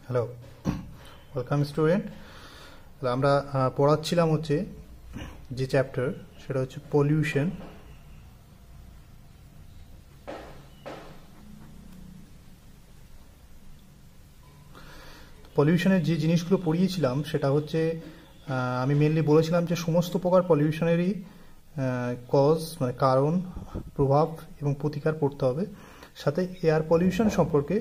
Hello, welcome student. তাহলে আমরা পড়াচ্ছিলাম হচ্ছে যে চ্যাপ্টার, সেটা হচ্ছে পলিউশন। পলিউশনের যে জিনিসগুলো পড়িয়েছিলাম সেটা হচ্ছে আমি মেনলি বলেছিলাম যে সমস্ত প্রকার পলিউশনেরই কজ মানে কারণ, প্রভাব এবং প্রতিকার পড়তে হবে। সাথে এয়ার পলিউশন সম্পর্কে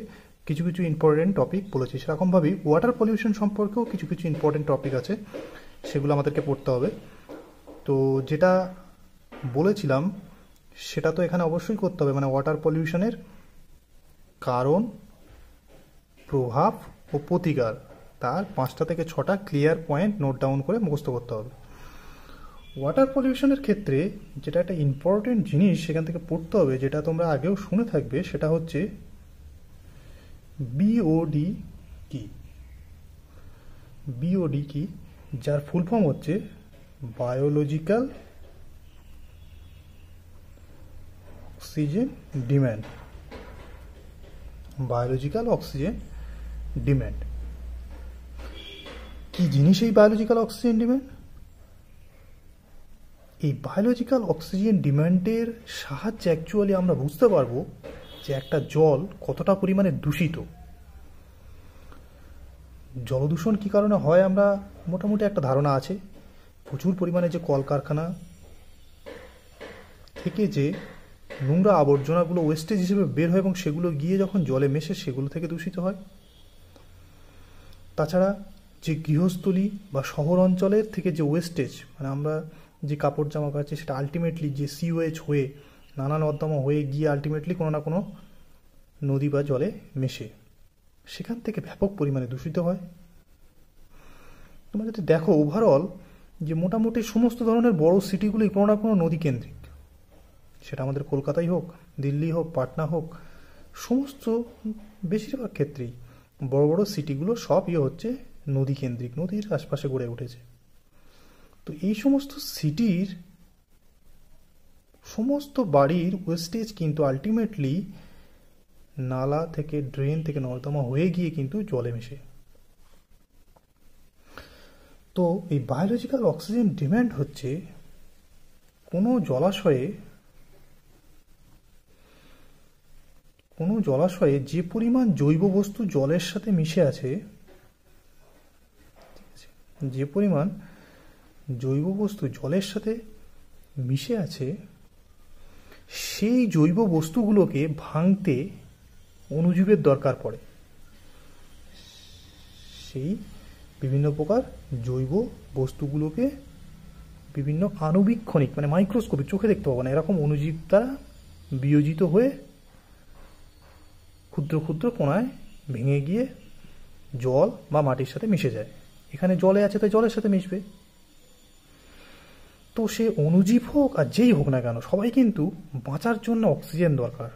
কিছু কিছু ইম্পর্টেন্ট টপিক বলেছি। সেরকমভাবেই ওয়াটার পলিউশন সম্পর্কেও কিছু কিছু ইম্পর্টেন্ট টপিক আছে, সেগুলো আমাদেরকে পড়তে হবে। তো যেটা বলেছিলাম সেটা তো এখানে অবশ্যই করতে হবে, মানে ওয়াটার পলিউশনের কারণ, প্রভাব ও প্রতিকার, তার 5টা থেকে 6টা ক্লিয়ার পয়েন্ট নোট ডাউন করে মুখস্থ করতে হবে। ওয়াটার পলিউশনের ক্ষেত্রে যেটা একটা ইম্পর্টেন্ট জিনিস সেখান থেকে পড়তে হবে, যেটা তোমরা আগেও শুনে থাকবে, সেটা হচ্ছে বিওডি কি। বিওডি কি, যার ফুল ফর্ম হচ্ছে biological oxygen demand. Biological oxygen demand কি জিনিস? এই বায়োলজিক্যাল অক্সিজেন ডিম্যান্ড, এই বায়োলজিক্যাল অক্সিজেন ডিম্যান্ডের সাহায্যে অ্যাকচুয়ালি আমরা বুঝতে পারবো যে একটা জল কতটা পরিমাণে দূষিত। জলদূষণ কী কারণে হয় আমরা মোটামুটি একটা ধারণা আছে। প্রচুর পরিমাণে যে কলকারখানা থেকে যে নোংরা আবর্জনাগুলো ওয়েস্টেজ হিসেবে বের হয় এবং সেগুলো গিয়ে যখন জলে মেশে সেগুলো থেকে দূষিত হয়। তাছাড়া যে গৃহস্থলী বা শহর অঞ্চলের থেকে যে ওয়েস্টেজ, মানে আমরা যে কাপড় জামা কাচ্ছি সেটা আলটিমেটলি যে সিওয়েজ হয়ে নানা নর্দমা হয়ে গিয়ে আলটিমেটলি কোনো না কোনো নদী বা জলে মেশে, সেখান থেকে ব্যাপক পরিমাণে দূষিত হয়। তোমরা যদি দেখো ওভারঅল যে মোটামুটি সমস্ত ধরনের বড় সিটিগুলোই কোনো না কোনো নদী কেন্দ্রিক, সেটা আমাদের কলকাতাই হোক, দিল্লি হোক, পাটনা হোক, সমস্ত বেশিরভাগ ক্ষেত্রেই বড় বড় সিটিগুলো সব হচ্ছে নদী কেন্দ্রিক, নদীর আশপাশে গড়ে উঠেছে। তো এই সমস্ত সিটির সমস্ত বাড়ির ওয়েস্টেজ কিন্তু আলটিমেটলি নালা থেকে, ড্রেন থেকে, নর্দমা হয়ে গিয়ে কিন্তু জলে মেশে। তো এই বায়োলজিক্যাল অক্সিজেন ডিম্যান্ড হচ্ছে কোনো জলাশয়ে যে পরিমাণ জৈব বস্তু জলের সাথে মিশে আছে, যে পরিমাণ জৈব বস্তু জলের সাথে মিশে আছে, সেই জৈব বস্তুগুলোকে ভাঙতে অণুজীবের দরকার পড়ে। সেই বিভিন্ন প্রকার জৈব বস্তুগুলোকে বিভিন্ন আণুবীক্ষণিক মানে মাইক্রোস্কোপিক, চোখে দেখতে পাবো না, এরকম অণুজীব দ্বারা বিয়োজিত হয়ে ক্ষুদ্র ক্ষুদ্র কণায় ভেঙে গিয়ে জল বা মাটির সাথে মিশে যায়। এখানে জলে আছে তাই জলের সাথে মিশবে। তো সে অণুজীব হোক আর যেই হোক না কেন, সবাই কিন্তু বাঁচার জন্য অক্সিজেন দরকার।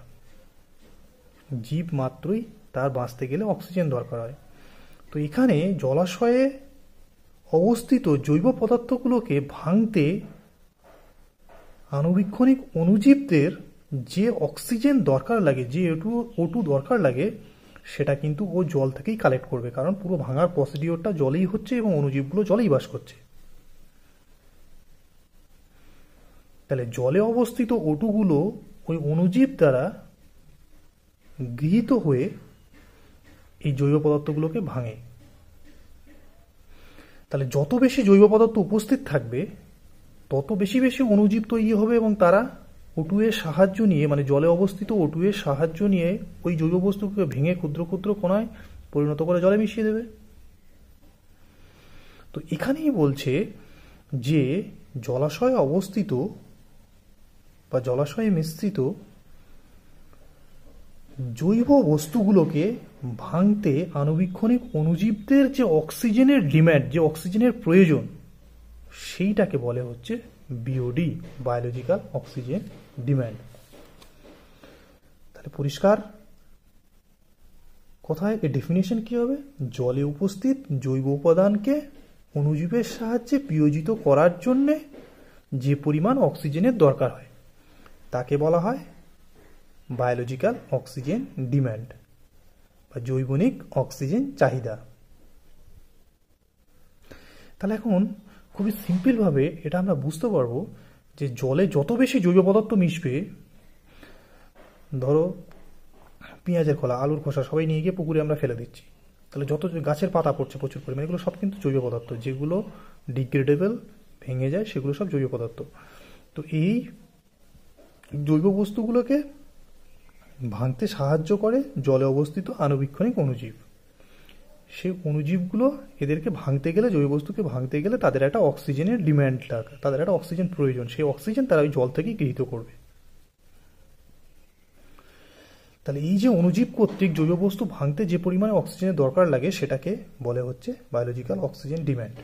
জীব মাত্রই তার বাঁচতে গেলে অক্সিজেন দরকার হয়। তো এখানে জলাশয়ে অবস্থিত জৈব পদার্থগুলোকে ভাঙতে আণুবীক্ষণিক অণুজীবদের যে অক্সিজেন দরকার লাগে, যে O2 দরকার লাগে, সেটা কিন্তু ও জল থেকেই কালেক্ট করবে, কারণ পুরো ভাঙার প্রসিডিওরটা জলেই হচ্ছে এবং অণুজীবগুলো জলেই বাস করছে। তাহলে জলে অবস্থিত O2 গুলো ওই অণুজীব দ্বারা গৃহীত হয়ে এই জৈব পদার্থগুলোকে ভাঙে। তাহলে যত বেশি জৈব পদার্থ উপস্থিত থাকবে তত বেশি বেশি অণুজীব তৈরি হবে এবং তারা O2 এর সাহায্য নিয়ে, মানে জলে অবস্থিত O2 এর সাহায্য নিয়ে ওই জৈব বস্তুকে ভেঙে ক্ষুদ্র ক্ষুদ্র কণায় পরিণত করে জলে মিশিয়ে দেবে। তো এখানেই বলছে যে জলাশয়ে অবস্থিত বা জলাশয়ে মিশ্রিত জৈব বস্তুগুলোকে ভাঙতে আণুবীক্ষণিক অণুজীবদের যে অক্সিজেনের ডিম্যান্ড, যে অক্সিজেনের প্রয়োজন, সেইটাকে বলে হচ্ছে বিওডি, বায়োলজিক্যাল অক্সিজেন ডিম্যান্ড। তাহলে পরিষ্কার কথায় এর ডেফিনেশন কি হবে? জলে উপস্থিত জৈব উপাদানকে অণুজীবের সাহায্যে বিয়োজিত করার জন্যে যে পরিমাণ অক্সিজেনের দরকার হয় তাকে বলা হয় বায়োলজিক্যাল অক্সিজেন ডিম্যান্ড। বা জৈবনিক অক্সিজেন চাহিদা। তাহলে এখন খুবই সিম্পলভাবে এটা আমরা বুঝতে পারবো যে জলে যত বেশি জৈব পদার্থ মিশবে, ধরো পেঁয়াজের খোলা, আলুর খোসা সবাই নিয়ে গিয়ে পুকুরে আমরা ফেলে দিচ্ছি, তাহলে যত গাছের পাতা পড়ছে প্রচুর পরিমাণে, এগুলো সব কিন্তু জৈব পদার্থ, যেগুলো ডিগ্রেডেবল, ভেঙে যায়, সেগুলো সব জৈব পদার্থ। তো এই জৈব বস্তুগুলোকে ভাঙতে সাহায্য করে জলে অবস্থিত আণুবীক্ষণিক অণুজীব। সেই অণুজীবগুলো এদেরকে ভাঙতে গেলে, জৈব বস্তুকে ভাঙতে গেলে তাদের একটা অক্সিজেনের ডিম্যান্ড লাগে, তাদের একটা অক্সিজেন প্রয়োজন, সেই অক্সিজেন তারা ওই জল থেকেই গৃহীত করবে। তাহলে এই যে অণুজীব কর্তৃক জৈব বস্তু ভাঙতে যে পরিমাণে অক্সিজেনের দরকার লাগে সেটাকে বলে হচ্ছে বায়োলজিক্যাল অক্সিজেন ডিম্যান্ড।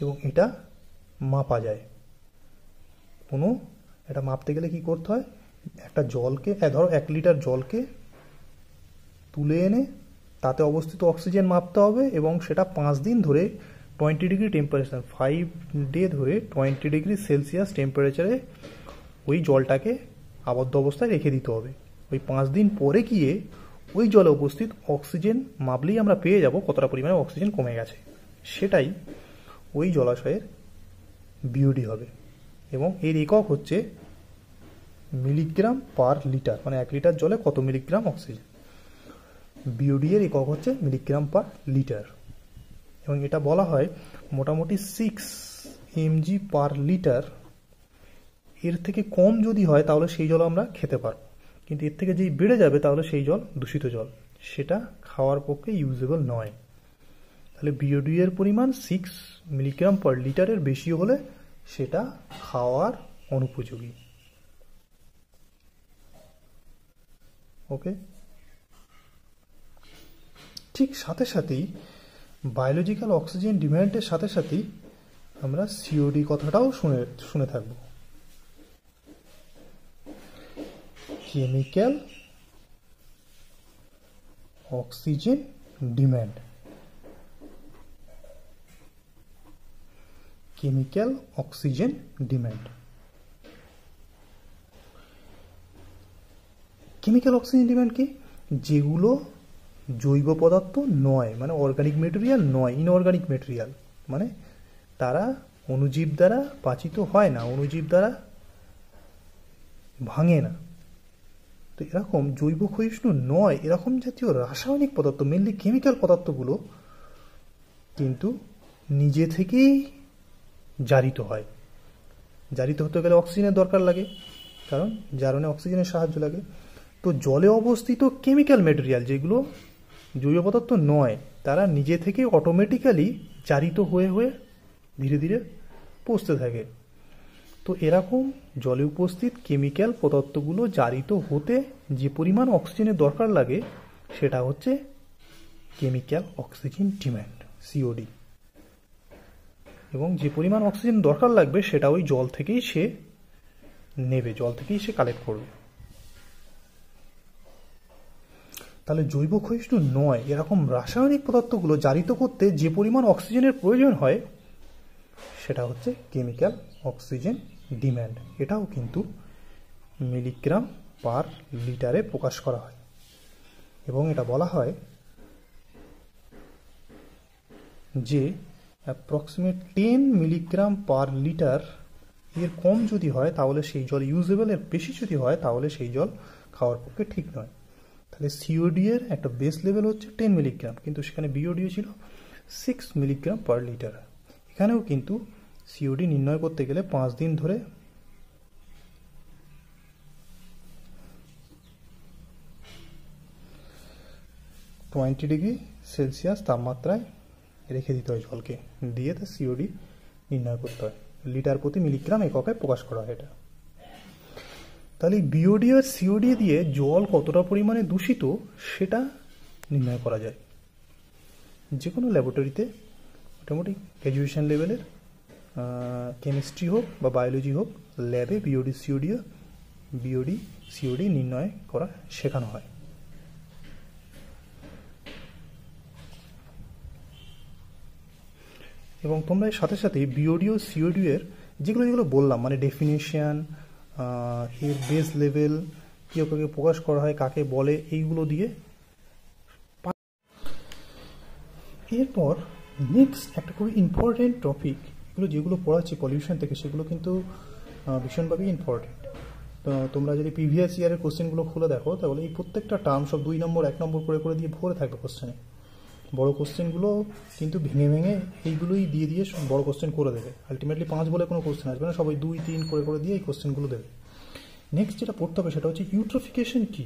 এবং এটা মাপা যায়। এটা মাপতে গেলে কি করতে হয়, একটা জলকে, ধরো 1 লিটার জলকে তুলে এনে তাতে অবস্থিত অক্সিজেন মাপতে হবে, এবং সেটা 5 দিন ধরে 20 ডিগ্রি টেম্পারেচার, 5 ডে ধরে 20 ডিগ্রি সেলসিয়াস টেম্পারেচারে ওই জলটাকে আবদ্ধ অবস্থায় রেখে দিতে হবে। ওই 5 দিন পরে গিয়ে ওই জলে উপস্থিত অক্সিজেন মাপলেই আমরা পেয়ে যাব কতটা পরিমাণে অক্সিজেন কমে গেছে। সেটাই ওই জলাশয়ের বিওডি হবে, এবং এর একক হচ্ছে মিলিগ্রাম পার লিটার, মানে 1 লিটার জলে কত মিলিগ্রাম অক্সিজেন। বিওডি এর একক হচ্ছে মিলিগ্রাম পার লিটার, এবং এটা বলা হয় মোটামুটি 6 mg পার লিটার। এর থেকে কম যদি হয় তাহলে সেই জল আমরা খেতে পারবো, কিন্তু এর থেকে যেই বেড়ে যাবে তাহলে সেই জল দূষিত জল, সেটা খাওয়ার পক্ষে ইউজেবল নয়। তাহলে বিওডি এর পরিমাণ 6 মিলিগ্রাম পার লিটারের বেশি হলে সেটা খাওয়ার অনুপযোগী। ওকে, ঠিক সাথে সাথেই বায়োলজিক্যাল অক্সিজেন ডিম্যান্ডের সাথে সাথেই আমরা সিওডি কথাটাও শুনে থাকব। Chemical oxygen demand. Chemical oxygen demand. Chemical oxygen demand কি? যেগুলো জৈব পদার্থ নয়, মানে অর্গানিক মেটেরিয়াল নয়, ইনঅর্গানিক মেটেরিয়াল, মানে তারা অণুজীব দ্বারা পাচিত হয় না, অণুজীব দ্বারা ভাঙে না। তো এরকম জৈব ক্ষয়িষ্ণু নয় এরকম জাতীয় রাসায়নিক পদার্থ, মেনলি কেমিক্যাল পদার্থগুলো কিন্তু নিজে থেকেই জারিত হয়। জারিত হতে গেলে অক্সিজেনের দরকার লাগে, কারণ জারণে অক্সিজেনের সাহায্য লাগে। তো জলে অবস্থিত কেমিক্যাল মেটেরিয়াল যেগুলো জৈব পদার্থ নয়, তারা নিজে থেকে অটোমেটিক্যালি জারিত হয়ে হয়ে ধীরে ধীরে পচতে থাকে। তো এরকম জলে উপস্থিত কেমিক্যাল পদার্থগুলো জারিত হতে যে পরিমাণ অক্সিজেনের দরকার লাগে সেটা হচ্ছে কেমিক্যাল অক্সিজেন ডিম্যান্ড, সিওডি। এবং যে পরিমাণ অক্সিজেন দরকার লাগবে সেটা ওই জল থেকেই সে নেবে, জল থেকেই সে কালেক্ট করবে। তাহলে জৈব ক্ষয়িষ্ণু নয় এরকম রাসায়নিক পদার্থগুলো জারিত করতে যে পরিমাণ অক্সিজেনের প্রয়োজন হয় সেটা হচ্ছে কেমিক্যাল অক্সিজেন ডিম্যান্ড। এটাও কিন্তু মিলিগ্রাম পার লিটারে প্রকাশ করা হয়, এবং এটা বলা হয় যে অ্যাপ্রক্সিমেট 10 মিলিগ্রাম পার লিটার এর কম যদি হয় তাহলে সেই জল ইউজেবল, এর বেশি যদি হয় তাহলে সেই জল খাওয়ার পক্ষে ঠিক নয়। তাহলে সিওডি এর একটা বেস লেভেল হচ্ছে 10 মিলিগ্রাম, কিন্তু সেখানে বিওডিও ছিল 6 মিলিগ্রাম পার লিটার। এখানেও কিন্তু সিওডি নির্ণয় করতে গেলে 5 দিন ধরে ডিগ্রি সেলসিয়াস তাপমাত্রায় রেখে দিতে হয় জলকে, দিয়ে তার সিওডি নির্ণয় করতে হয়। লিটার প্রতি মিলিগ্রাম এককে প্রকাশ করা হয় এটা। তাহলে বিওডি আর সিওডি দিয়ে জল কতটা পরিমাণে দূষিত সেটা নির্ণয় করা যায়। যে কোনো ল্যাবরেটরিতে মোটামুটি গ্র্যাজুয়েশন লেভেলের কেমিস্ট্রি হোক বা বায়োলজি হোক, ল্যাবে বিওডি সিওডি নির্ণয় করা শেখানো হয়। এবং তোমরা এর সাথে সাথে বিওডি ও সিওডি এর যেগুলো বললাম, মানে ডেফিনেশন, এর বেস লেভেল, কীভাবে প্রকাশ করা হয়, কাকে বলে, এইগুলো দিয়ে এরপর নেক্সট একটা খুবই ইম্পর্টেন্ট টপিক, এগুলো যেগুলো পড়াচ্ছি পলিউশন থেকে সেগুলো কিন্তু ভীষণভাবে ইম্পর্টেন্ট। তো তোমরা যদি প্রিভিয়াস ইয়ারের কোশ্চেনগুলো খুলে দেখো তাহলে এই প্রত্যেকটা টার্ম সব 2 নম্বর 1 নম্বর করে করে দিয়ে ভরে থাকবে কোশ্চেনে। বড় কোশ্চেনগুলো কিন্তু ভেঙে ভেঙে এইগুলোই দিয়ে দিয়ে বড় কোশ্চেন করে দেবে। আলটিমেটলি 5 বলে কোনো কোশ্চেন আসবে না, সবাই 2, 3 করে করে দিয়ে এই কোশ্চেনগুলো দেবে। নেক্সট যেটা পড়তে হবে সেটা হচ্ছে ইউট্রোফিকেশন কি।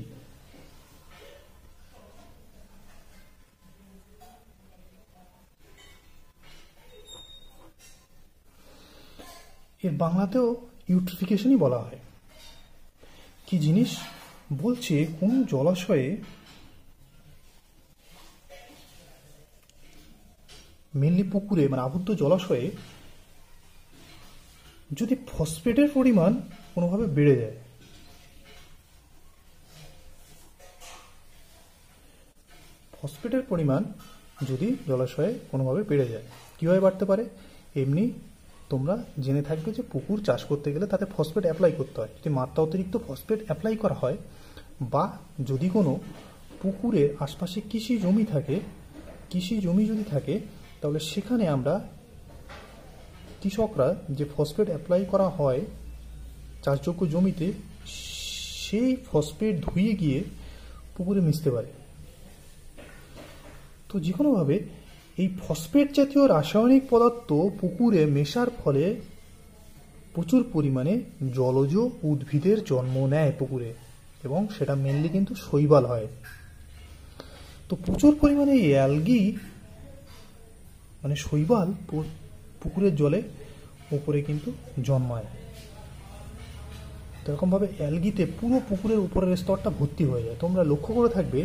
এর বাংলাতেও ইউট্রিফিকেশনই বলা হয়। কি জিনিস বলছে, কোন জলাশয়ে মেনলি পুকুরে মানে আবদ্ধ জলাশয়ে যদি ফসফেটের পরিমাণ কোনোভাবে বেড়ে যায়, ফসফেটের পরিমাণ যদি জলাশয়ে কোনোভাবে বেড়ে যায়, কীভাবে বাড়তে পারে? এমনি তোমরা জেনে থাকবে যে পুকুর চাষ করতে গেলে তাতে ফসফেট অ্যাপ্লাই করতে হয়। যদি মাত্রা অতিরিক্ত ফসফেট অ্যাপ্লাই করা হয় বা যদি কোনো পুকুরের আশপাশে কৃষি জমি থাকে, কৃষি জমি যদি থাকে তাহলে সেখানে আমরা কৃষকরা যে ফসফেট অ্যাপ্লাই করা হয় চাষযোগ্য জমিতে, সেই ফসফেট ধুয়ে গিয়ে পুকুরে মিশতে পারে। তো যে কোনোভাবে এই ফসফেট জাতীয় রাসায়নিক পদার্থ পুকুরে মেশার ফলে প্রচুর পরিমাণে জলজ উদ্ভিদের জন্ম নেয় পুকুরে, এবং সেটা মেনলি কিন্তু শৈবাল হয়। তো প্রচুর পরিমাণে এই অ্যালগি মানে শৈবাল পুকুরের জলে উপরে কিন্তু জন্মায়। তো এরকমভাবে অ্যালগিতে পুরো পুকুরের উপরের স্তরটা ভর্তি হয়ে যায়। তোমরা লক্ষ্য করে থাকবে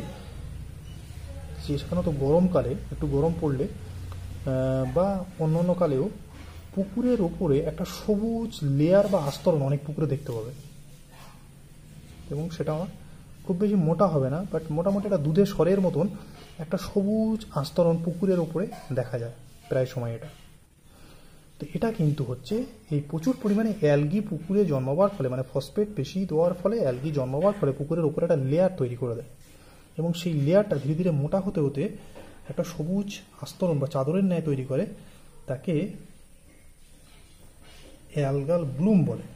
যে সাধারণত গরমকালে একটু গরম পড়লে বা অন্য কালেও পুকুরের ওপরে একটা সবুজ লেয়ার বা আস্তরণ অনেক পুকুরে দেখতে পাবে, এবং সেটা খুব বেশি মোটা হবে না, বাট মোটামুটি একটা দুধের স্বরের মতন একটা সবুজ আস্তরণ পুকুরের ওপরে দেখা যায় প্রায় সময় এটা। তো এটা কিন্তু হচ্ছে এই প্রচুর পরিমাণে অ্যালগি পুকুরে জন্মাবার ফলে, মানে ফসফেট বেশি দেওয়ার ফলে অ্যালগি জন্মাবার ফলে পুকুরের উপরে একটা লেয়ার তৈরি করে দেয়, এবং সেই লেয়ারটা ধীরে ধীরে মোটা হতে হতে একটা সবুজ আস্তরণ বা চাদরের ন্যায় তৈরি করে। তাকে অ্যালগাল ব্লুম বলে,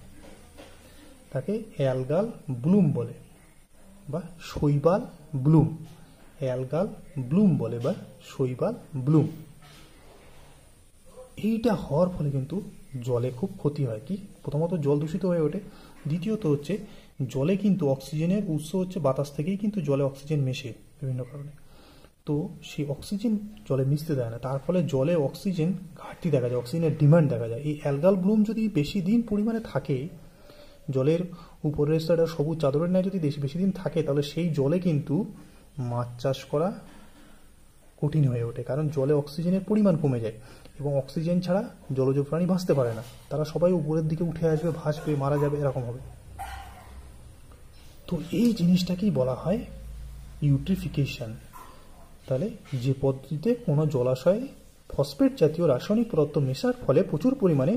তাকে অ্যালগাল ব্লুম বলে বা শৈবাল ব্লুম, অ্যালগাল ব্লুম বলে বা শৈবাল ব্লুম। এইটা হওয়ার ফলে কিন্তু জলে খুব ক্ষতি হয়। কি, প্রথমত জল দূষিত হয়ে ওঠে, দ্বিতীয়ত হচ্ছে জলে কিন্তু অক্সিজেনের উৎস হচ্ছে বাতাস থেকেই কিন্তু জলে অক্সিজেন মেশে বিভিন্ন কারণে। তো সেই অক্সিজেন জলে মিশতে দেয় না, তার ফলে জলে অক্সিজেন ঘাটতি দেখা যায়, অক্সিজেনের ডিমান্ড দেখা যায়। এই অ্যালগাল ব্লুম যদি বেশি দিন পরিমাণে থাকে, জলের উপরের স্তরটা সবুজ চাদরের ন্যায় যদি বেশি দিন থাকে, তাহলে সেই জলে কিন্তু মাছ চাষ করা কঠিন হয়ে ওঠে, কারণ জলে অক্সিজেনের পরিমাণ কমে যায়, এবং অক্সিজেন ছাড়া জলজ প্রাণী বাঁচতে পারে না, তারা সবাই উপরের দিকে উঠে আসবে, ভাসবে, মারা যাবে, এরকম হবে। তো এই জিনিসটাকেই বলা হয় ইউট্রিফিকেশন। তাহলে যে পদ্ধতিতে কোনো জলাশয়ে ফসফেট জাতীয় রাসায়নিক পদার্থ মেশার ফলে প্রচুর পরিমাণে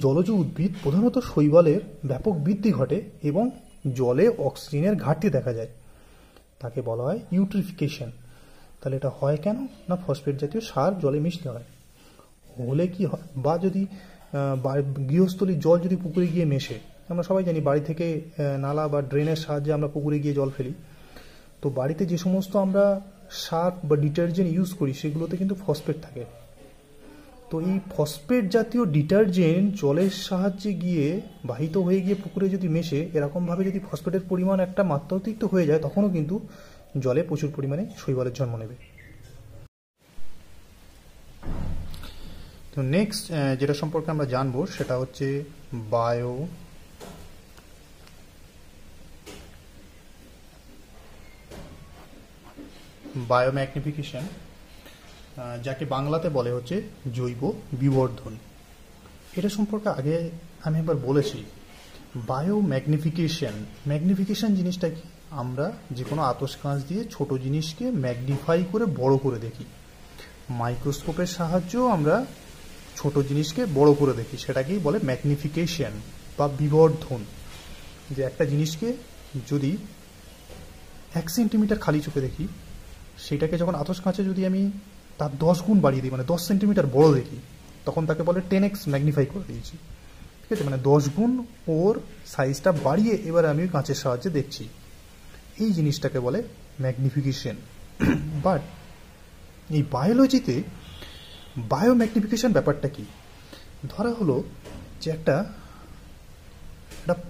জলজ উদ্ভিদ প্রধানত শৈবালের ব্যাপক বৃদ্ধি ঘটে এবং জলে অক্সিজেনের ঘাটতি দেখা যায়, তাকে বলা হয় ইউট্রিফিকেশন। তাহলে এটা হয় কেন না, ফসফেট জাতীয় সার জলে মিশতে হয়। হলে কি হয়, বা যদি গৃহস্থলীর জল যদি পুকুরে গিয়ে মেশে, আমরা সবাই জানি বাড়ি থেকে নালা বা ড্রেনের সাহায্যে আমরা পুকুরে গিয়ে জল ফেলি, তো বাড়িতে যে সমস্ত আমরা সার্ফ বা ডিটারজেন্ট ইউজ করি সেগুলোতে কিন্তু ফসফেট থাকে। তো এই ফসফেট জাতীয় ডিটারজেন্ট জলের সাহায্যে গিয়ে বাহিত হয়ে গিয়ে পুকুরে যদি মেশে, এরকমভাবে যদি ফসফেটের পরিমাণ একটা মাত্রাতিরিক্ত হয়ে যায়, তখনও কিন্তু জলে প্রচুর পরিমাণে শৈবালের জন্ম নেবে। তো নেক্সট যেটা সম্পর্কে আমরা জানবো সেটা হচ্ছে বায়োম্যাগনিফিকেশন, যাকে বাংলাতে বলে হচ্ছে জৈব বিবর্ধন। এটা সম্পর্কে আগে আমি একবার বলেছি। ম্যাগনিফিকেশন জিনিসটা কি, আমরা যে কোনো আতস কাঁচ দিয়ে ছোট জিনিসকে ম্যাগনিফাই করে বড় করে দেখি, মাইক্রোস্কোপের সাহায্যেও আমরা ছোট জিনিসকে বড় করে দেখি, সেটাকেই বলে ম্যাগনিফিকেশন বা বিবর্ধন। যে একটা জিনিসকে যদি 1 সেন্টিমিটার খালি চোখে দেখি, সেটাকে যখন আতস কাঁচে যদি আমি তার 10 গুণ বাড়িয়ে দিই, মানে 10 সেন্টিমিটার বড় দেখি, তখন তাকে বলে 10x ম্যাগনিফাই করে দিয়েছি। ঠিক আছে, মানে 10 গুণ ওর সাইজটা বাড়িয়ে এবারে আমি কাঁচের সাহায্যে দেখছি, এই জিনিসটাকে বলে ম্যাগনিফিকেশন। বাট এই বায়োলজিতে বায়োম্যাগনিফিকেশন ব্যাপারটা কি? ধরা হলো যে একটা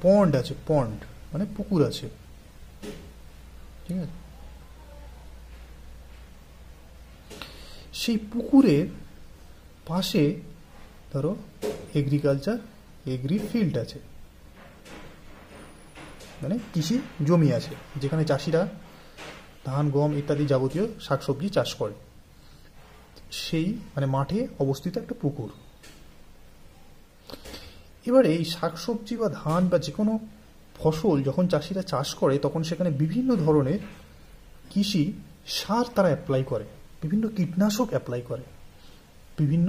পন্ড আছে, পন্ড মানে পুকুর আছে, ঠিক আছে, সেই পুকুরের পাশে ধরো এগ্রি ফিল্ড আছে, মানে কৃষি জমি আছে, যেখানে চাষিরা ধান গম ইত্যাদি যাবতীয় শাকসবজি চাষ করে। সেই মানে মাঠে অবস্থিত একটা পুকুর। এবারে এই শাকসবজি বা ধান বা যে কোনো ফসল যখন চাষিরা চাষ করে, তখন সেখানে বিভিন্ন ধরনের কৃষি সার তারা অ্যাপ্লাই করে, বিভিন্ন কীটনাশক অ্যাপ্লাই করে, বিভিন্ন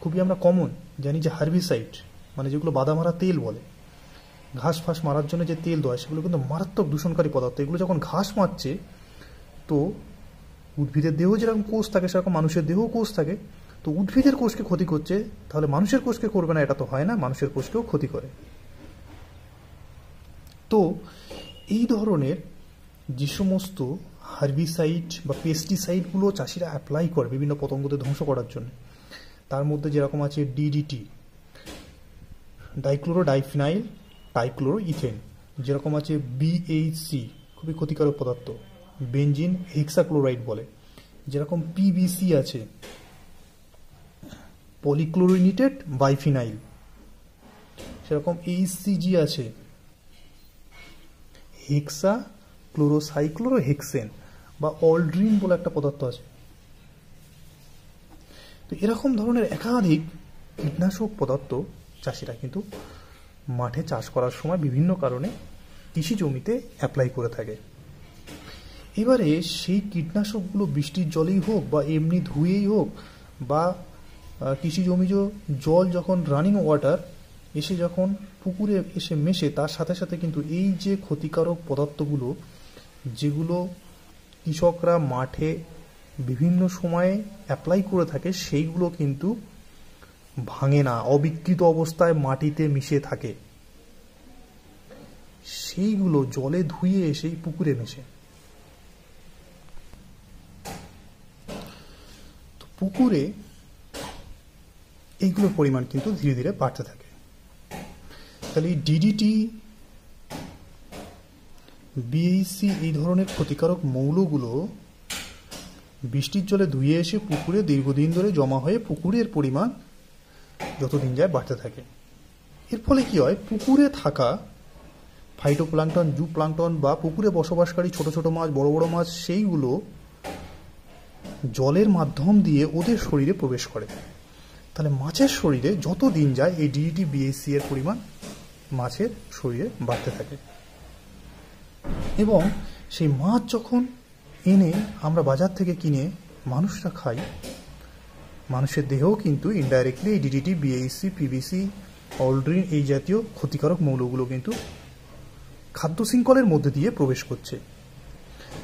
খুবই আমরা কমন জানি যে হার্বিসাইড, মানে যেগুলো বাদা মারা তেল বলে, ঘাস ফাঁস মারার জন্য যে তেল দেওয়া, সেগুলো কিন্তু মারাত্মক দূষণকারী পদার্থ। এগুলো যখন ঘাস মারছে, তো উদ্ভিদের দেহ যেরকম কোষ থাকে সেরকম মানুষের দেহও কোষ থাকে, তো উদ্ভিদের কোষকে ক্ষতি করছে, তাহলে মানুষের কোষকে করবে না এটা তো হয় না, মানুষের কোষকেও ক্ষতি করে। তো এই ধরনের যে সমস্ত হার্বিসাইড বা পেস্টিসাইডগুলো চাষিরা অ্যাপ্লাই করে বিভিন্ন পতঙ্গদের ধ্বংস করার জন্য, তার মধ্যে যেরকম আছে ডিডিটি, ডাইক্লোরোডাইফিনাইল টাইক্লোরোইথেন, যেরকম আছে বিএইচসি, খুবই ক্ষতিকারক পদার্থ, বেনজিন হেক্সাক্লোরাইড বলে, যেরকম পিবিসি আছে, পলিক্লোরিনেটেড বাইফিনাইল, সেরকম এইচসিজি আছে, হেক্সা ক্লোরোসাইক্লোরোহেক্সেন বা অল্ড্রিন বলে একটা পদার্থ আছে। তো এরকম ধরনের একাধিক কীটনাশক পদার্থ চাষিরা কিন্তু মাঠে চাষ করার সময় বিভিন্ন কারণে কৃষি জমিতে অ্যাপ্লাই করে থাকে। এবারে সেই কীটনাশকগুলো বৃষ্টির জলেই হোক বা এমনি ধুয়েই হোক, বা কৃষি জমিজ জল যখন রানিং ওয়াটার এসে যখন পুকুরে এসে মেশে, তার সাথে সাথে কিন্তু এই যে ক্ষতিকারক পদার্থগুলো যেগুলো কৃষকরা মাঠে বিভিন্ন সময়ে অ্যাপ্লাই করে থাকে, সেইগুলো কিন্তু ভাঙে না, অবিকৃত অবস্থায় মাটিতে মিশে থাকে, সেইগুলো জলে ধুয়ে এসেই পুকুরে মেশে। তো পুকুরে এইগুলোর পরিমাণ কিন্তু ধীরে ধীরে বাড়তে থাকে। তাহলে এই ডিডিটি, বিএইচসি, এই ধরনের ক্ষতিকারক মৌলগুলো বৃষ্টির জলে ধুয়ে এসে পুকুরে দীর্ঘদিন ধরে জমা হয়ে পুকুরের পরিমাণ যতদিন যায় বাড়তে থাকে। এর ফলে কি হয়, পুকুরে থাকা ফাইটোপ্লাঙ্কটন, জুপ্লাঙ্কটন বা পুকুরে বসবাসকারী ছোট ছোট মাছ, বড় বড় মাছ, সেইগুলো জলের মাধ্যম দিয়ে ওদের শরীরে প্রবেশ করে। তাহলে মাছের শরীরে যত দিন যায় এই ডিডিটি, বিএইচসি এর পরিমাণ মাছের শরীরে বাড়তে থাকে। এবং সেই মাছ যখন এনে আমরা বাজার থেকে কিনে মানুষরা খাই, মানুষের দেহেও কিন্তু ইনডাইরেক্টলি এই ডিডিটি, বিএইচসি, পিভিসি, অল্ড্রিন এই জাতীয় ক্ষতিকারক মৌলগুলো কিন্তু খাদ্য শৃঙ্খলের মধ্যে দিয়ে প্রবেশ করছে।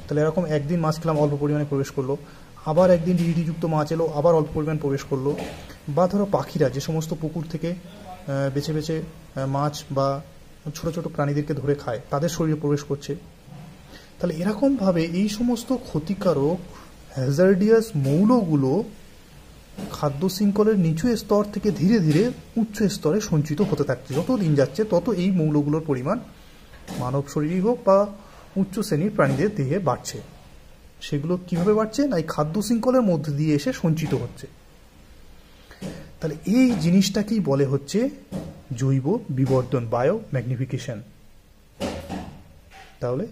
তাহলে এরকম একদিন মাছ খেলাম, অল্প পরিমাণে প্রবেশ করলো, আবার একদিন ডিডিটি যুক্ত মাছ এলো, আবার অল্প পরিমাণ প্রবেশ করলো। বা ধরো পাখিরা যে সমস্ত পুকুর থেকে বেছে বেছে মাছ বা ছোট ছোট প্রাণীদেরকে ধরে খায়, তাদের শরীরে প্রবেশ করছে। তাহলে এরকমভাবে এই সমস্ত ক্ষতিকারক হ্যাজার্ডিয়াস মৌলগুলো খাদ্য শৃঙ্খলের নিচু স্তর থেকে ধীরে ধীরে উচ্চ স্তরে সঞ্চিত হতে থাকছে। যত দিন যাচ্ছে তত এই মৌলগুলোর পরিমাণ মানব শরীরই হোক বা উচ্চ শ্রেণীর প্রাণীদের দেহে বাড়ছে। সেগুলো কিভাবে বাড়ছে না, এই খাদ্য শৃঙ্খলের মধ্যে দিয়ে এসে সঞ্চিত হচ্ছে। তাহলে এই জিনিসটাকেই বলে হচ্ছে জৈব বিবর্ধন, বায়ো ম্যাগনিফিকেশন। তাহলে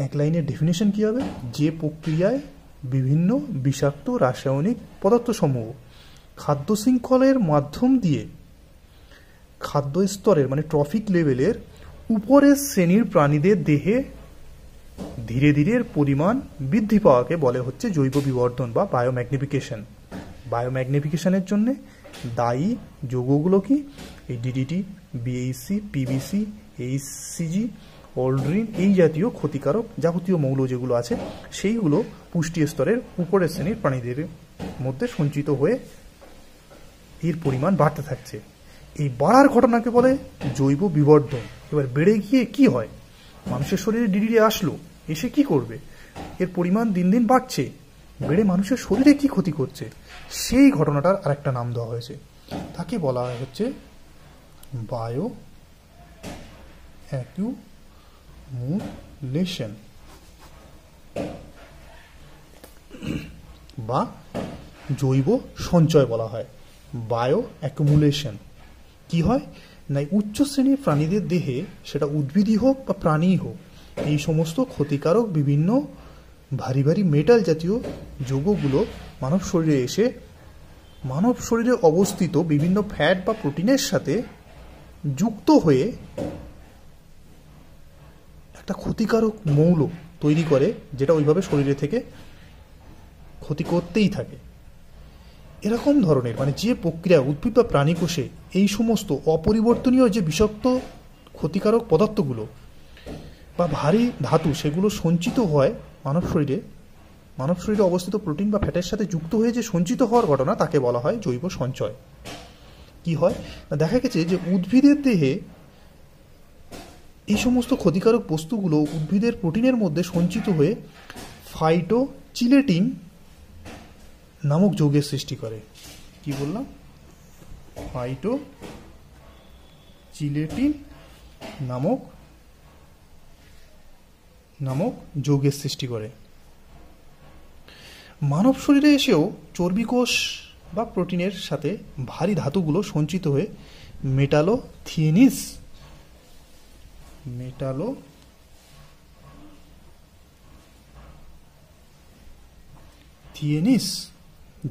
এক লাইনের ডেফিনেশন কি হবে, যে প্রক্রিয়ায় বিভিন্ন বিষাক্ত রাসায়নিক পদার্থসমূহ খাদ্য শৃঙ্খলের মাধ্যম দিয়ে খাদ্য স্তরের মানে ট্রফিক লেভেলের উপরের শ্রেণীর প্রাণীদের দেহে ধীরে ধীরে পরিমাণ বৃদ্ধি পাওয়াকে বলে হচ্ছে জৈব বিবর্ধন বা বায়োম্যাগনিফিকেশন। বায়োম্যাগনিফিকেশনের জন্য দায়ী যৌগগুলো কি, এই ডিডিটি, বিএইচসি, পিভিসি, এইচসিজি, অল্ড্রিন এই জাতীয় ক্ষতিকারক যাবতীয় মৌল যেগুলো আছে সেইগুলো পুষ্টি স্তরের উপরের শ্রেণীর প্রাণীদের মধ্যে সঞ্চিত হয়ে এর পরিমাণ বাড়তে থাকছে। এই বাড়ার ঘটনাকে বলে জৈব বিবর্ধন। এবার বেড়ে গিয়ে কি হয়, মানুষের শরীরে ডিডিটি আসলো, এসে কি করবে, এর পরিমাণ দিন দিন বাড়ছে, বেড়ে মানুষের শরীরে কি ক্ষতি করছে, সেই ঘটনাটার আরেকটা নাম দেওয়া হয়েছে, তাকে বলা হচ্ছে বায়ো অ্যাকিউমুলেশন বা জৈব সঞ্চয় বলা হয়। বায়ো অ্যাকুমুলেশন কি হয় না, উচ্চ শ্রেণীর প্রাণীদের দেহে, সেটা উদ্ভিদই হোক বা প্রাণীই হোক, এই সমস্ত ক্ষতিকারক বিভিন্ন ভারী ভারী মেটাল জাতীয় যৌগগুলো মানব শরীরে এসে মানব শরীরে অবস্থিত বিভিন্ন ফ্যাট বা প্রোটিনের সাথে যুক্ত হয়ে একটা ক্ষতিকারক মৌল তৈরি করে, যেটা ওইভাবে শরীরে থেকে ক্ষতি করতেই থাকে। এরকম ধরনের মানে যে প্রক্রিয়া উদ্ভিদ বা প্রাণী কোষে এই সমস্ত অপরিবর্তনীয় যে বিষাক্ত ক্ষতিকারক পদার্থগুলো বা ভারী ধাতু সেগুলো সঞ্চিত হয় মানব শরীরে অবস্থিত প্রোটিন বা ফ্যাটের সাথে যুক্ত হয়ে যে সঞ্চিত হওয়ার ঘটনা, তাকে বলা হয় জৈব সঞ্চয়। কি হয় না, দেখা গেছে যে উদ্ভিদের দেহে এই সমস্ত ক্ষতিকারক বস্তুগুলো উদ্ভিদের প্রোটিনের মধ্যে সঞ্চিত হয়ে ফাইটোচিলেটিন নামক যৌগের সৃষ্টি করে। কি বললাম, ফাইটোচিলেটিন নামক যৌগের সৃষ্টি করে। মানব শরীরে এসেও চর্বি কোষ বা প্রোটিনের সাথে ভারী ধাতুগুলো সঞ্চিত হয়ে মেটালোথিয়েনিস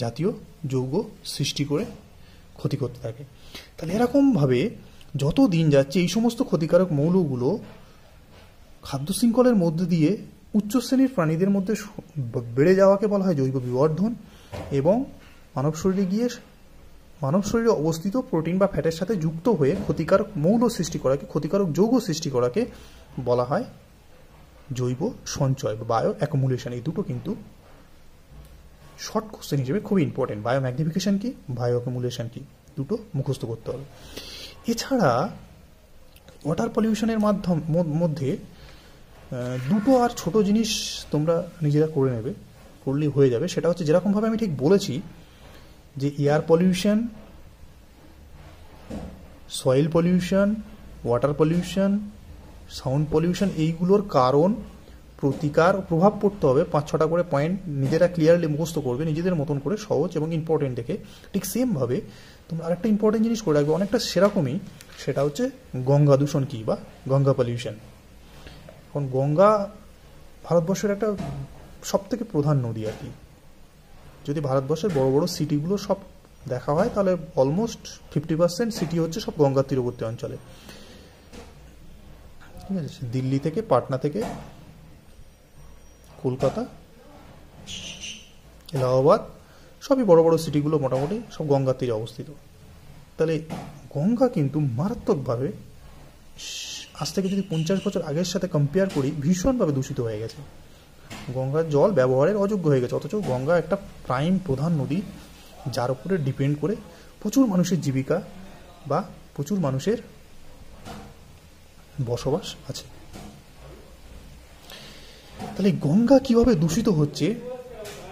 জাতীয় যৌগ সৃষ্টি করে ক্ষতি করতে থাকে। তাহলে এরকমভাবে যত দিন যাচ্ছে এই সমস্ত ক্ষতিকারক মৌলগুলো খাদ্য শৃঙ্খলের মধ্যে দিয়ে উচ্চ শ্রেণীর প্রাণীদের মধ্যে বেড়ে যাওয়াকে বলা হয় জৈব বিবর্ধন, এবং মানব শরীরে অবস্থিত প্রোটিন বা ফ্যাটের সাথে যুক্ত হয়ে ক্ষতিকারক মৌল সৃষ্টি করাকে, ক্ষতিকারক যৌগ সৃষ্টি করাকে বলা হয় জৈব সঞ্চয় বা বায়ো অ্যাকুমুলেশন। এই দুটো কিন্তু শর্ট কোশ্চেন হিসেবে খুবই ইম্পর্টেন্ট। বায়ো ম্যাগনিফিকেশন কি, বায়ো অ্যাকুমুলেশন কি, দুটো মুখস্থ করতে হবে। এছাড়া ওয়াটার পলিউশনের মধ্যে দুটো আর ছোট জিনিস তোমরা নিজেরা করে নেবে, করলেই হয়ে যাবে। সেটা হচ্ছে যেরকমভাবে আমি ঠিক বলেছি যে air pollution, soil pollution, water pollution, sound pollution, এইগুলোর কারণ, প্রতিকার, প্রভাব পড়তে হবে। 5-6টা করে পয়েন্ট নিজেরা ক্লিয়ারলি মুখস্থ করবে নিজেদের মতন করে, সহজ এবং ইম্পর্টেন্ট দেখে। ঠিক সেমভাবে তোমরা আরেকটা ইম্পর্টেন্ট জিনিস করে রাখবে, অনেকটা সেরকমই, সেটা হচ্ছে গঙ্গা দূষণ কি বা গঙ্গা পলিউশন। এখন গঙ্গা ভারতবর্ষের একটা সবথেকে প্রধান নদী আর কি। যদি ভারতবর্ষের বড় বড় সিটিগুলো সব দেখা হয় তাহলে অলমোস্ট 50% সিটি হচ্ছে সব গঙ্গার তীরবর্তী অঞ্চলে। ঠিক আছে, দিল্লি থেকে, পাটনা থেকে, কলকাতা, এলাহাবাদ, সবই বড় বড় সিটিগুলো মোটামুটি সব গঙ্গার তীরে অবস্থিত। তাহলে গঙ্গা কিন্তু মারাত্মকভাবে আজ থেকে যদি 50 বছর আগের সাথে কম্পেয়ার করি ভীষণভাবে দূষিত হয়ে গেছে। গঙ্গার জল ব্যবহারের অযোগ্য হয়ে গেছে, অথচ গঙ্গা একটা প্রাইম প্রধান নদী যার উপরে ডিপেন্ড করে প্রচুর মানুষের জীবিকা বা প্রচুর মানুষের বসবাস আছে। তাহলে গঙ্গা কিভাবে দূষিত হচ্ছে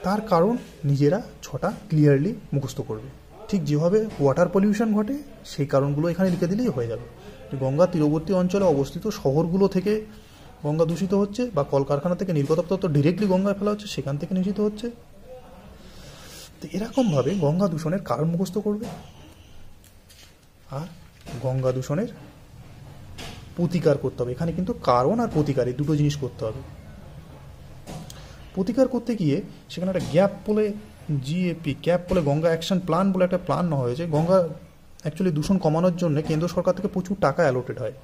তার কারণ নিজেরা 6টা ক্লিয়ারলি মুখস্থ করবে। ঠিক যেভাবে ওয়াটার পলিউশন ঘটে সেই কারণগুলো এখানে লিখে দিলেই হয়ে যাবে। গঙ্গা তীরবর্তী অঞ্চলে অবস্থিত শহরগুলো থেকে গঙ্গা দূষিত হচ্ছে, বা কলকারখানা থেকে নির্গত পদার্থ ডিরেক্টলি গঙ্গায় ফেলা হচ্ছে, সেখান থেকে দূষিত হচ্ছে। তো এরকমভাবে গঙ্গা দূষণের কারণ মুখস্থ করবে, আর গঙ্গা দূষণের প্রতিকার করতে হবে। এখানে কিন্তু কারণ আর প্রতিকার এই দুটো জিনিস করতে হবে। প্রতিকার করতে গিয়ে সেখানে একটা গ্যাপ বলে গঙ্গা অ্যাকশন প্ল্যান বলে একটা প্ল্যান নেওয়া হয়েছে। গঙ্গা অ্যাকচুয়ালি দূষণ কমানোর জন্য কেন্দ্র সরকার থেকে প্রচুর টাকা অ্যালোটেড হয়।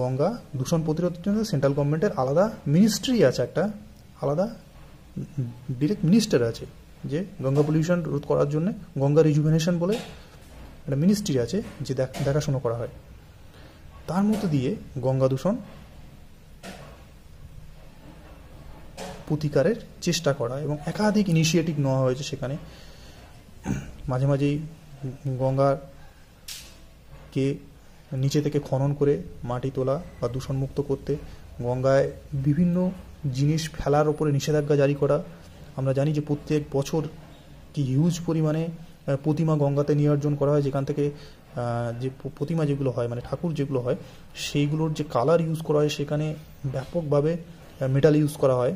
গঙ্গা দূষণ প্রতিরোধের জন্য সেন্ট্রাল গভর্নমেন্টের আলাদা মিনিস্ট্রি আছে, একটা আলাদা ডিরেক্ট মিনিস্টার আছে যে গঙ্গা পলিউশন রোধ করার জন্য গঙ্গা রিজুভেনেশন বলে একটা মিনিস্ট্রি আছে যে দেখাশোনা করা হয়। তার মধ্যে দিয়ে গঙ্গা দূষণ প্রতিকারের চেষ্টা করা এবং একাধিক ইনিশিয়েটিভ নেওয়া হয়েছে সেখানে। মাঝে মাঝেই গঙ্গাকে নিচে থেকে খনন করে মাটি তোলা বা দূষণমুক্ত করতে, গঙ্গায় বিভিন্ন জিনিস ফেলার ওপরে নিষেধাজ্ঞা জারি করা। আমরা জানি যে প্রত্যেক বছর কি হিউজ পরিমাণে প্রতিমা গঙ্গাতে নিমজ্জন করা হয়, যেখান থেকে যে প্রতিমা যেগুলো হয় মানে ঠাকুর যেগুলো হয় সেইগুলোর যে কালার ইউজ করা হয় সেখানে ব্যাপকভাবে মেটাল ইউজ করা হয়,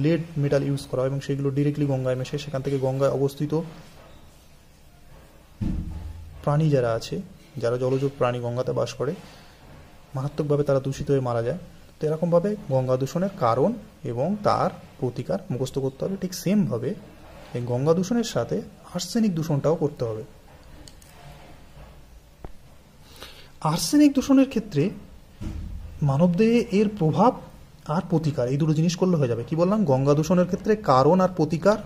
লেড মেটাল ইউজ করা হয় এবং সেগুলো ডিরেক্টলি গঙ্গায় মেশে। সেখান থেকে গঙ্গায় অবস্থিত প্রাণী যারা আছে, যারা জলজ প্রাণী গঙ্গাতে বাস করে, মারাত্মকভাবে তারা দূষিত হয়ে মারা যায়। তো এরকমভাবে গঙ্গা দূষণের কারণ এবং তার প্রতিকার মুখস্থ করতে হবে। ঠিক সেমভাবে এই গঙ্গা দূষণের সাথে আর্সেনিক দূষণটাও করতে হবে। আর্সেনিক দূষণের ক্ষেত্রে মানবদেহে এর প্রভাব আর প্রতিকার এই দুটো জিনিস করলে হয়ে যাবে। কি বললাম? গঙ্গা দূষণের ক্ষেত্রে কারণ আর প্রতিকার,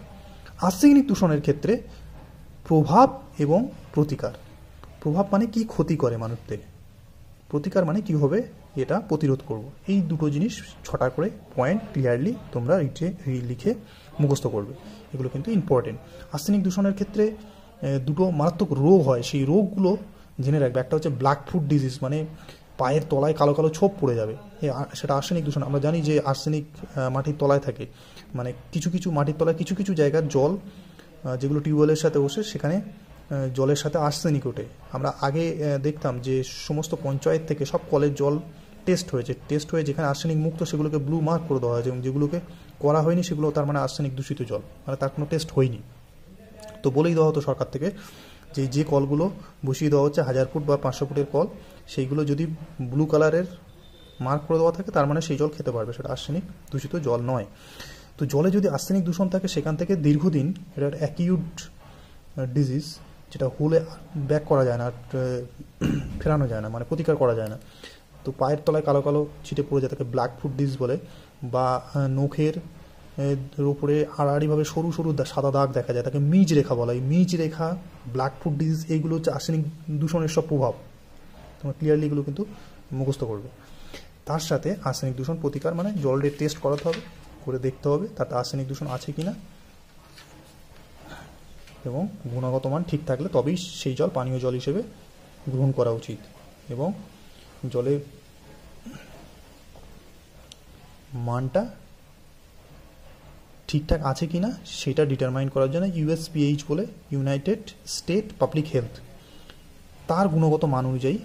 আর্সেনিক দূষণের ক্ষেত্রে প্রভাব এবং প্রতিকার। প্রভাব মানে কি ক্ষতি করে মানুষদের, প্রতিকার মানে কীভাবে এটা প্রতিরোধ করব। এই দুটো জিনিস 6টা করে পয়েন্ট ক্লিয়ারলি তোমরা লিখে মুখস্থ করবে। এগুলো কিন্তু ইম্পর্টেন্ট। আর্সেনিক দূষণের ক্ষেত্রে দুটো মারাত্মক রোগ হয়, সেই রোগগুলো জেনে রাখবে। একটা হচ্ছে ব্ল্যাক ফুট ডিজিজ, মানে পায়ের তলায় কালো কালো ছোপ পড়ে যাবে, সেটা আর্সেনিক দূষণ। আমরা জানি যে আর্সেনিক মাটির তলায় থাকে, মানে কিছু কিছু মাটির তলায় কিছু কিছু জায়গার জল যেগুলো টিউবওয়েলের সাথে বসে সেখানে জলের সাথে আর্সেনিক ওঠে। আমরা আগে দেখতাম যে সমস্ত পঞ্চায়েত থেকে সব কলের জল টেস্ট হয়ে যেখানে আর্সেনিক মুক্ত সেগুলোকে ব্লু মার্ক করে দেওয়া হয়েছে, এবং যেগুলোকে করা হয়নি সেগুলো তার মানে আর্সেনিক দূষিত জল, মানে তার কোনো টেস্ট হয়নি। তো বলেই দেওয়া হতো সরকার থেকে যে কলগুলো বসিয়ে দেওয়া হচ্ছে 1000 ফুট বা 500 ফুটের কল, সেইগুলো যদি ব্লু কালারের মার্ক করে দেওয়া থাকে তার মানে সেই জল খেতে পারবে, সেটা আর্সেনিক দূষিত জল নয়। তো জলে যদি আর্সেনিক দূষণ থাকে সেখান থেকে দীর্ঘদিন এটার অ্যাকিউট ডিজিজ, যেটা হলে ব্যাক করা যায় না, ফেরানো যায় না, মানে প্রতিকার করা যায় না। তো পায়ের তলায় কালো কালো ছিটে পড়ে যায়, তাকে ব্ল্যাক ফুট ডিজিজ বলে। বা নখের উপরে আড়াআড়িভাবে সরু সরু সাদা দাগ দেখা যায়, তাকে মিজ রেখা বলা। এই মিজ রেখা, ব্ল্যাক ফুট ডিজিজ, এইগুলো হচ্ছে আর্সেনিক দূষণের সব প্রভাব। তোমরা ক্লিয়ারলি এগুলো কিন্তু মুখস্থ করবে। তার সাথে আর্সেনিক দূষণ প্রতিকার মানে জলের টেস্ট করাতে হবে, করে দেখতে হবে তাতে আর্সেনিক দূষণ আছে কিনা, এবং গুণগত মান ঠিক থাকলে তবেই সেই জল পানীয় জল হিসেবে গ্রহণ করা উচিত। এবং জলের মানটা ঠিকঠাক আছে কিনা সেটা ডিটারমাইন করার জন্য USPH বলে, ইউনাইটেড স্টেট পাবলিক হেলথ, তার গুণগত মান অনুযায়ী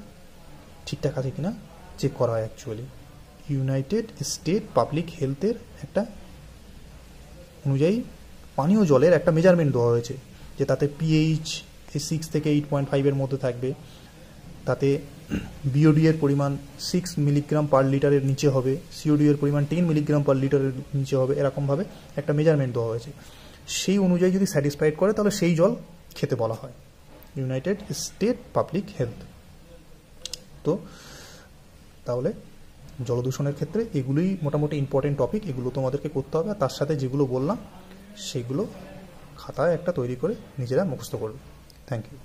ঠিকঠাক আছে কিনা চেক করা হয়। অ্যাকচুয়ালি ইউনাইটেড স্টেট পাবলিক হেলথের একটা অনুযায়ী পানীয় জলের একটা মেজারমেন্ট দেওয়া হয়েছে, যে তাতে pH 6 থেকে 8.5 মধ্যে থাকবে, তাতে BOD এর পরিমাণ 6 মিলিগ্রাম পার লিটারের নিচে হবে, COD এর পরিমাণ 10 মিলিগ্রাম পার লিটারের নিচে হবে, এরকমভাবে একটা মেজারমেন্ট দেওয়া হয়েছে। সেই অনুযায়ী যদি স্যাটিসফাইড করে তাহলে সেই জল খেতে বলা হয়, ইউনাইটেড স্টেট পাবলিক হেলথ। তো তাহলে জলদূষণের ক্ষেত্রে এগুলোই মোটামুটি ইম্পর্টেন্ট টপিক, এগুলো তোমাদেরকে করতে হবে। আর তার সাথে যেগুলো বললাম সেগুলো খাতায় একটা তৈরি করে নিজেরা মুখস্থ করবে। Thank you.